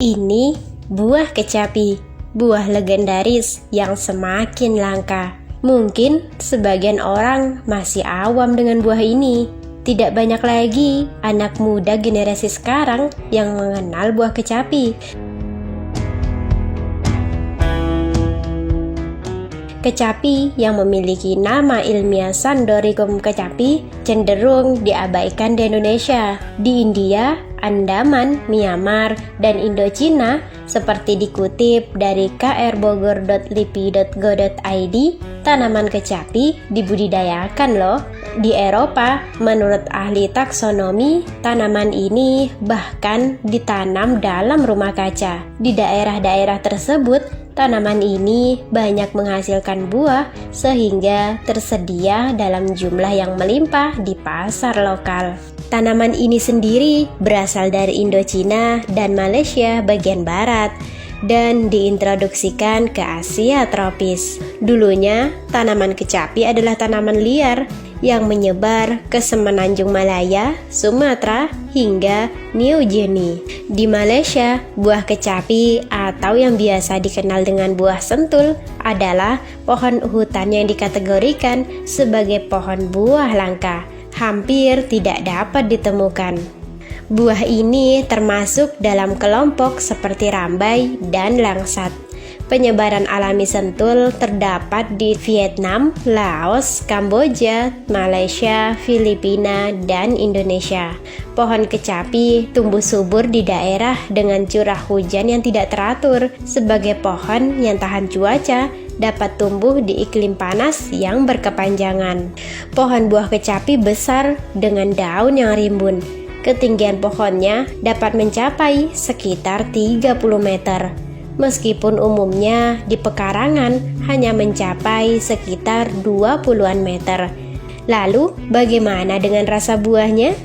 Ini buah kecapi, buah legendaris yang semakin langka. Mungkin sebagian orang masih awam dengan buah ini. Tidak banyak lagi anak muda generasi sekarang yang mengenal buah kecapi. Kecapi yang memiliki nama ilmiah Sandoricum kecapi cenderung diabaikan di Indonesia. Di India, Andaman, Myanmar, dan Indochina, seperti dikutip dari krbogor.lipi.go.id, tanaman kecapi dibudidayakan loh. Di Eropa, menurut ahli taksonomi, tanaman ini bahkan ditanam dalam rumah kaca. Di daerah-daerah tersebut, tanaman ini banyak menghasilkan buah sehingga tersedia dalam jumlah yang melimpah di pasar lokal. Tanaman ini sendiri berasal dari Indochina dan Malaysia bagian barat dan diintroduksikan ke Asia tropis. Dulunya, tanaman kecapi adalah tanaman liar yang menyebar ke semenanjung Malaya, Sumatera, hingga New Guinea. Di Malaysia, buah kecapi atau yang biasa dikenal dengan buah sentul adalah pohon hutan yang dikategorikan sebagai pohon buah langka, hampir tidak dapat ditemukan. Buah ini termasuk dalam kelompok seperti rambai dan langsat. Penyebaran alami sentul terdapat di Vietnam, Laos, Kamboja, Malaysia, Filipina, dan Indonesia. Pohon kecapi tumbuh subur di daerah dengan curah hujan yang tidak teratur. Sebagai pohon yang tahan cuaca, dapat tumbuh di iklim panas yang berkepanjangan. Pohon buah kecapi besar dengan daun yang rimbun. Ketinggian pohonnya dapat mencapai sekitar 30 meter. Meskipun umumnya di pekarangan hanya mencapai sekitar 20-an meter. Lalu, bagaimana dengan rasa buahnya?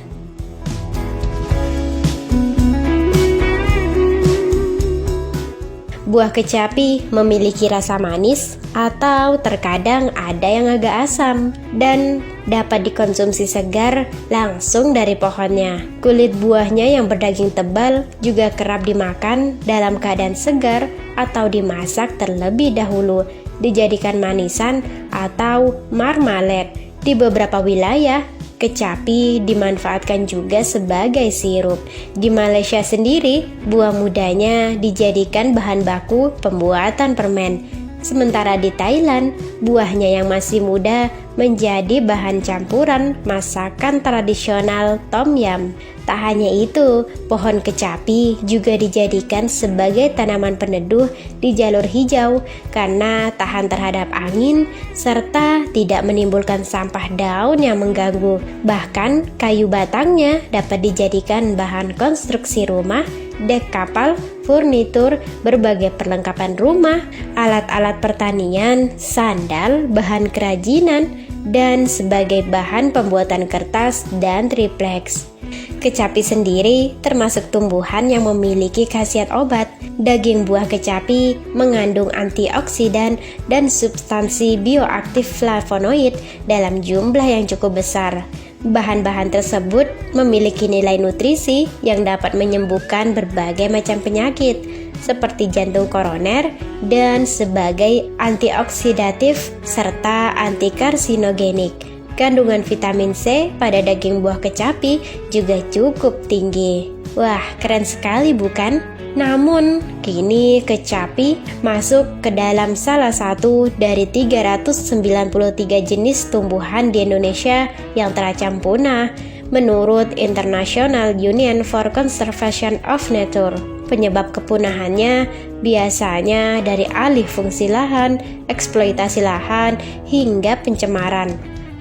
Buah kecapi memiliki rasa manis atau terkadang ada yang agak asam dan dapat dikonsumsi segar langsung dari pohonnya. Kulit buahnya yang berdaging tebal juga kerap dimakan dalam keadaan segar atau dimasak terlebih dahulu, dijadikan manisan atau marmalade. Di beberapa wilayah, kecapi dimanfaatkan juga sebagai sirup. Di Malaysia sendiri, buah mudanya dijadikan bahan baku pembuatan permen. Sementara di Thailand, buahnya yang masih muda menjadi bahan campuran masakan tradisional Tom Yum. Tak hanya itu, pohon kecapi juga dijadikan sebagai tanaman peneduh di jalur hijau karena tahan terhadap angin serta tidak menimbulkan sampah daun yang mengganggu. Bahkan kayu batangnya dapat dijadikan bahan konstruksi rumah, dek kapal, furnitur, berbagai perlengkapan rumah, alat-alat pertanian, sandal, bahan kerajinan, dan sebagai bahan pembuatan kertas dan triplex. Kecapi sendiri termasuk tumbuhan yang memiliki khasiat obat. Daging buah kecapi mengandung antioksidan dan substansi bioaktif flavonoid dalam jumlah yang cukup besar. Bahan-bahan tersebut memiliki nilai nutrisi yang dapat menyembuhkan berbagai macam penyakit seperti jantung koroner dan sebagai antioksidatif serta antikarsinogenik. Kandungan vitamin C pada daging buah kecapi juga cukup tinggi. Wah, keren sekali bukan? Namun, kini kecapi masuk ke dalam salah satu dari 393 jenis tumbuhan di Indonesia yang terancam punah menurut International Union for Conservation of Nature. Penyebab kepunahannya biasanya dari alih fungsi lahan, eksploitasi lahan, hingga pencemaran.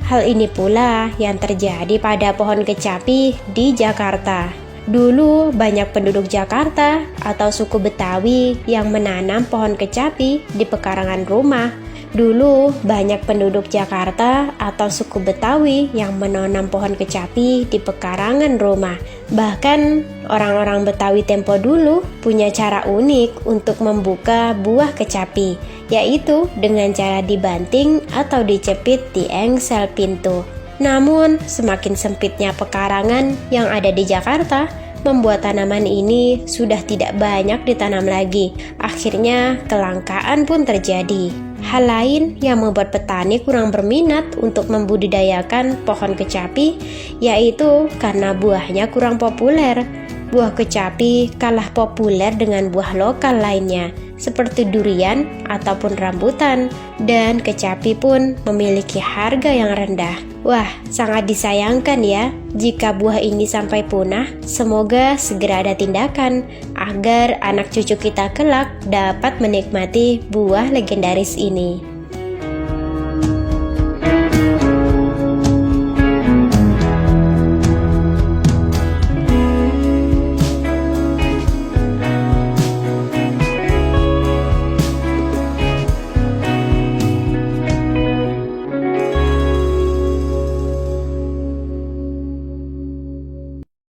Hal ini pula yang terjadi pada pohon kecapi di Jakarta. Dulu banyak penduduk Jakarta atau suku Betawi yang menanam pohon kecapi di pekarangan rumah. Dulu banyak penduduk Jakarta atau suku Betawi yang menanam pohon kecapi di pekarangan rumah. Bahkan orang-orang Betawi tempo dulu punya cara unik untuk membuka buah kecapi, yaitu dengan cara dibanting atau dicepit di engsel pintu. Namun, semakin sempitnya pekarangan yang ada di Jakarta, membuat tanaman ini sudah tidak banyak ditanam lagi. Akhirnya kelangkaan pun terjadi. Hal lain yang membuat petani kurang berminat untuk membudidayakan pohon kecapi yaitu karena buahnya kurang populer. Buah kecapi kalah populer dengan buah lokal lainnya seperti durian ataupun rambutan, dan kecapi pun memiliki harga yang rendah. Wah, sangat disayangkan ya jika buah ini sampai punah. Semoga segera ada tindakan agar anak cucu kita kelak dapat menikmati buah legendaris ini.